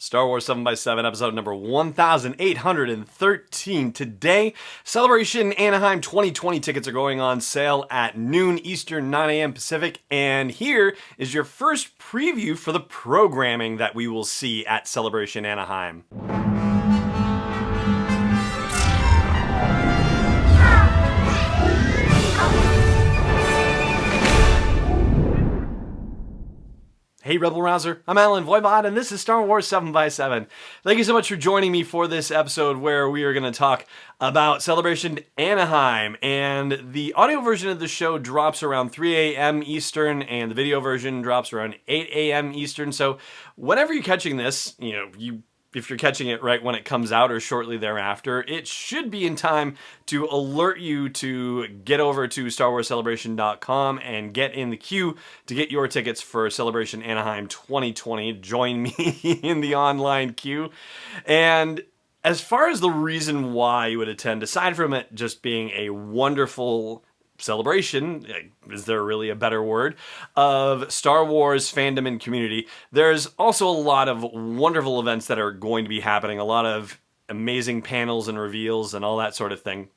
Star Wars 7x7, episode number 1813. Today, Celebration Anaheim 2020 tickets are going on sale at noon Eastern, 9 a.m. Pacific, and here is your first preview for the programming that we will see at Celebration Anaheim. Hey Rebel Rouser, I'm Alan Voivod, and this is Star Wars 7x7. Thank you so much for joining me for this episode where we are going to talk about Celebration Anaheim. And the audio version of the show drops around 3 a.m. Eastern, and the video version drops around 8 a.m. Eastern. So whenever you're catching this, if you're catching it right when it comes out or shortly thereafter, it should be in time to alert you to get over to StarWarsCelebration.com and get in the queue to get your tickets for Celebration Anaheim 2020. Join me in the online queue. And as far as the reason why you would attend, aside from it just being a wonderful celebration, is there really a better word, of Star Wars fandom and community, there's also a lot of wonderful events that are going to be happening, a lot of amazing panels and reveals and all that sort of thing.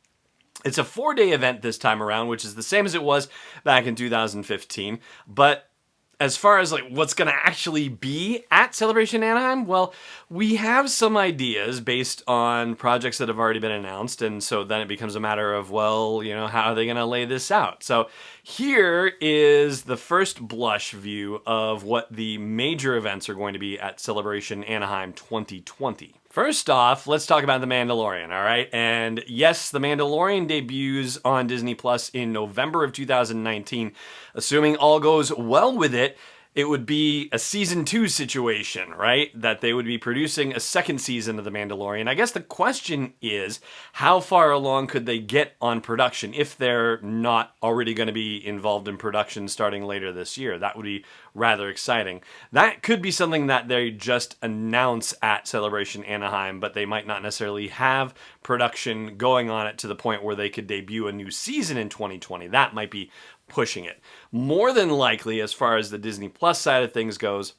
It's a 4-day event this time around, which is the same as it was back in 2015, but as far as what's going to actually be at Celebration Anaheim, well, we have some ideas based on projects that have already been announced, and so then it becomes a matter of, how are they going to lay this out? So here is the first blush view of what the major events are going to be at Celebration Anaheim 2020. First off, let's talk about The Mandalorian, all right? And yes, The Mandalorian debuts on Disney Plus in November of 2019. Assuming all goes well with it, it would be a season 2 situation, right? That they would be producing a second season of The Mandalorian. I guess the question is, how far along could they get on production if they're not already going to be involved in production starting later this year? That would be rather exciting. That could be something that they just announce at Celebration Anaheim, but they might not necessarily have production going on it to the point where they could debut a new season in 2020. That might be pushing it. More than likely, as far as the Disney Plus side of things goes,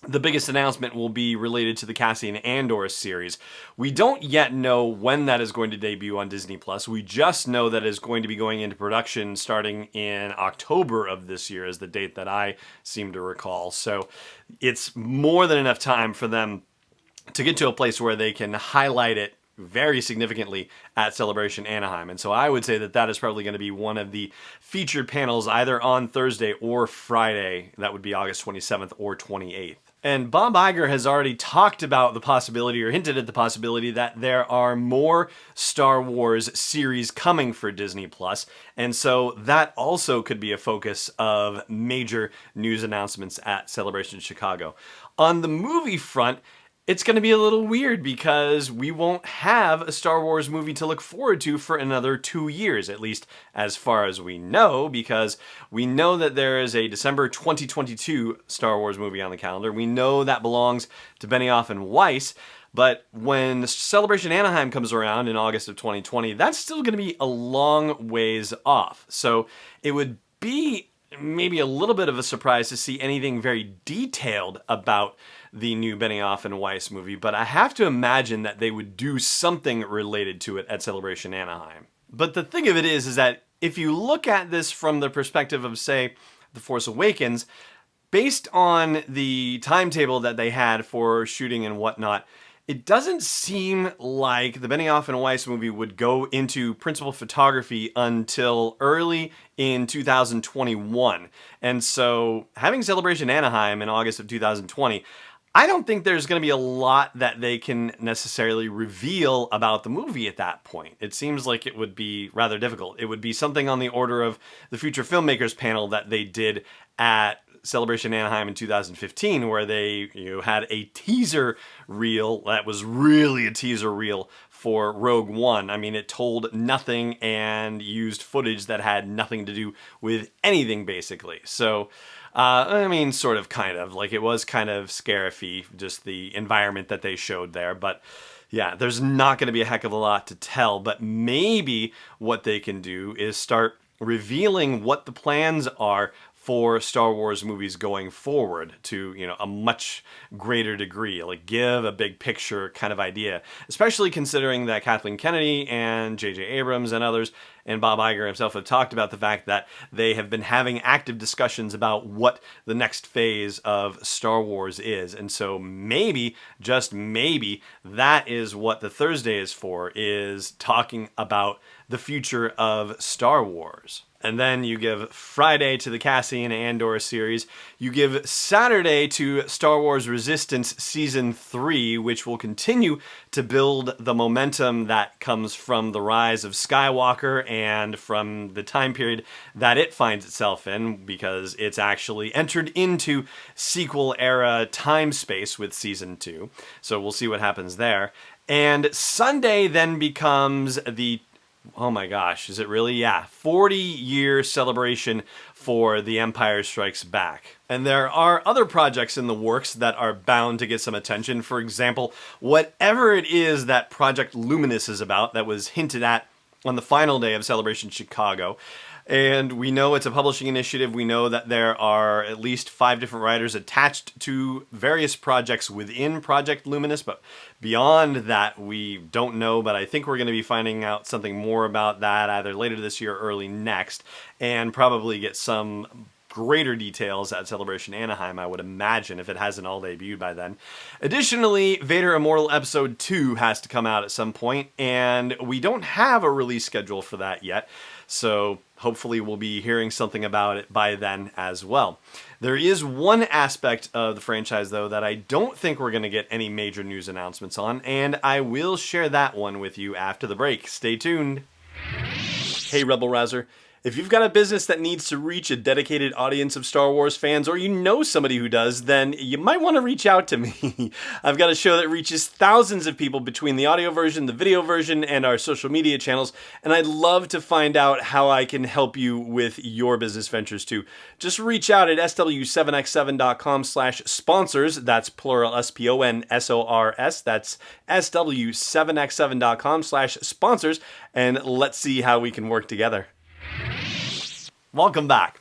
the biggest announcement will be related to the Cassian Andor series. We don't yet know when that is going to debut on Disney Plus. We just know that it is going to be going into production starting in October of this year, is the date that I seem to recall. So it's more than enough time for them to get to a place where they can highlight it very significantly at Celebration Anaheim. And so I would say that that is probably going to be one of the featured panels either on Thursday or Friday. That would be August 27th or 28th. And Bob Iger has already talked about the possibility, or hinted at the possibility, that there are more Star Wars series coming for Disney Plus. And so that also could be a focus of major news announcements at Celebration Chicago. On the movie front, it's going to be a little weird because we won't have a Star Wars movie to look forward to for another 2 years, at least as far as we know, because we know that there is a December 2022 Star Wars movie on the calendar. We know that belongs to Benioff and Weiss, but when Celebration Anaheim comes around in August of 2020, that's still going to be a long ways off. So it would be maybe a little bit of a surprise to see anything very detailed about the new Benioff and Weiss movie, but I have to imagine that they would do something related to it at Celebration Anaheim. But the thing of it is that if you look at this from the perspective of, say, The Force Awakens, based on the timetable that they had for shooting and whatnot, it doesn't seem like the Benioff and Weiss movie would go into principal photography until early in 2021. And so having Celebration Anaheim in August of 2020, I don't think there's going to be a lot that they can necessarily reveal about the movie at that point. It seems like it would be rather difficult. It would be something on the order of the Future Filmmakers panel that they did at Celebration Anaheim in 2015, where they had a teaser reel that was really a teaser reel for Rogue One. I mean, it told nothing and used footage that had nothing to do with anything, basically. So sort of, kind of. It was kind of scary, just the environment that they showed there. But yeah, there's not going to be a heck of a lot to tell. But maybe what they can do is start revealing what the plans are for Star Wars movies going forward to, a much greater degree, like give a big picture kind of idea, especially considering that Kathleen Kennedy and J.J. Abrams and others and Bob Iger himself have talked about the fact that they have been having active discussions about what the next phase of Star Wars is. And so maybe, just maybe, that is what the Thursday is for, is talking about the future of Star Wars. And then you give Friday to the Cassian Andor series. You give Saturday to Star Wars Resistance Season 3, which will continue to build the momentum that comes from the rise of Skywalker and from the time period that it finds itself in, because it's actually entered into sequel-era time space with Season 2. So we'll see what happens there. And Sunday then becomes the oh my gosh, is it really? Yeah, 40-year celebration for The Empire Strikes Back. And there are other projects in the works that are bound to get some attention. For example, whatever it is that Project Luminous is about that was hinted at on the final day of Celebration Chicago. And we know it's a publishing initiative. We know that there are at least 5 different writers attached to various projects within Project Luminous, but beyond that, we don't know. But I think we're going to be finding out something more about that either later this year or early next, and probably get some greater details at Celebration Anaheim, I would imagine, if it hasn't all debuted by then. Additionally, Vader Immortal Episode 2 has to come out at some point, and we don't have a release schedule for that yet. So hopefully we'll be hearing something about it by then as well. There is one aspect of the franchise, though, that I don't think we're going to get any major news announcements on, and I will share that one with you after the break. Stay tuned. Hey, Rebel Rouser. If you've got a business that needs to reach a dedicated audience of Star Wars fans, or you know somebody who does, then you might want to reach out to me. I've got a show that reaches thousands of people between the audio version, the video version, and our social media channels, and I'd love to find out how I can help you with your business ventures too. Just reach out at sw7x7.com/sponsors. That's plural SPONSORS. That's sw7x7.com/sponsors, and let's see how we can work together. Welcome back.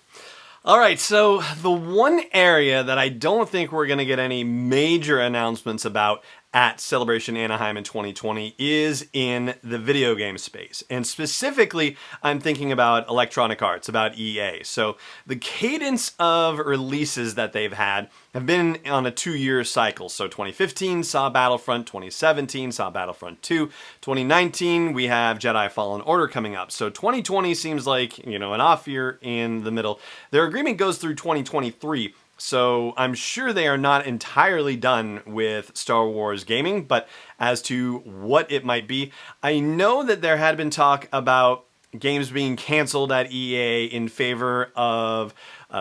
All right, so the one area that I don't think we're going to get any major announcements about at Celebration Anaheim in 2020 is in the video game space. And specifically, I'm thinking about Electronic Arts, about EA. So the cadence of releases that they've had have been on a 2-year cycle. So 2015 saw Battlefront, 2017 saw Battlefront 2, 2019 we have Jedi Fallen Order coming up. So 2020 seems like, an off year in the middle. Their agreement goes through 2023. So I'm sure they are not entirely done with Star Wars gaming, but as to what it might be, I know that there had been talk about games being canceled at EA in favor of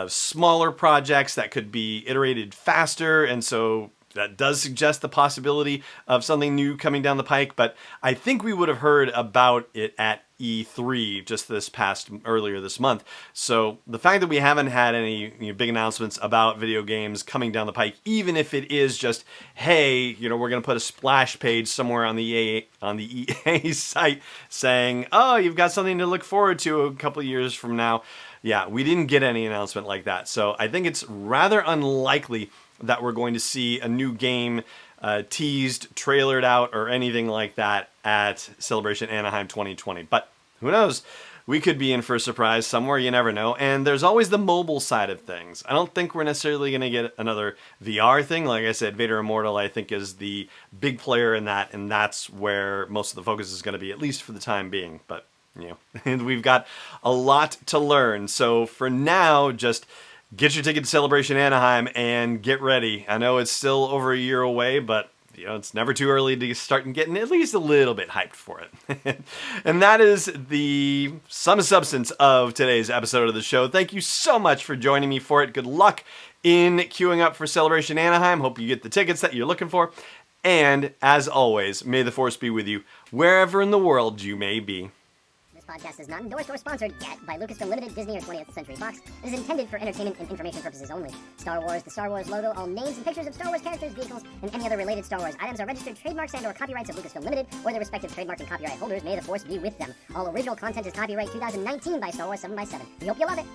smaller projects that could be iterated faster, and so that does suggest the possibility of something new coming down the pike, but I think we would have heard about it at E3 just earlier this month. So the fact that we haven't had any big announcements about video games coming down the pike, even if it is just, hey, we're going to put a splash page somewhere on the EA site saying, oh, you've got something to look forward to a couple of years from now. Yeah, we didn't get any announcement like that. So I think it's rather unlikely that we're going to see a new game teased, trailered out, or anything like that at Celebration Anaheim 2020. But who knows? We could be in for a surprise somewhere, you never know. And there's always the mobile side of things. I don't think we're necessarily going to get another VR thing. Like I said, Vader Immortal, I think, is the big player in that, and that's where most of the focus is going to be, at least for the time being. But, and we've got a lot to learn. So for now, just get your ticket to Celebration Anaheim and get ready. I know it's still over a year away, but it's never too early to start getting at least a little bit hyped for it. And that is the sum and substance of today's episode of the show. Thank you so much for joining me for it. Good luck in queuing up for Celebration Anaheim. Hope you get the tickets that you're looking for. And as always, may the Force be with you wherever in the world you may be. This podcast is not endorsed or sponsored yet by Lucasfilm Limited, Disney, or 20th Century Fox. It is intended for entertainment and information purposes only. Star Wars, the Star Wars logo, all names and pictures of Star Wars characters, vehicles, and any other related Star Wars items are registered trademarks and/or copyrights of Lucasfilm Limited or their respective trademark and copyright holders. May the Force be with them. All original content is copyright 2019 by Star Wars 7x7. We hope you love it.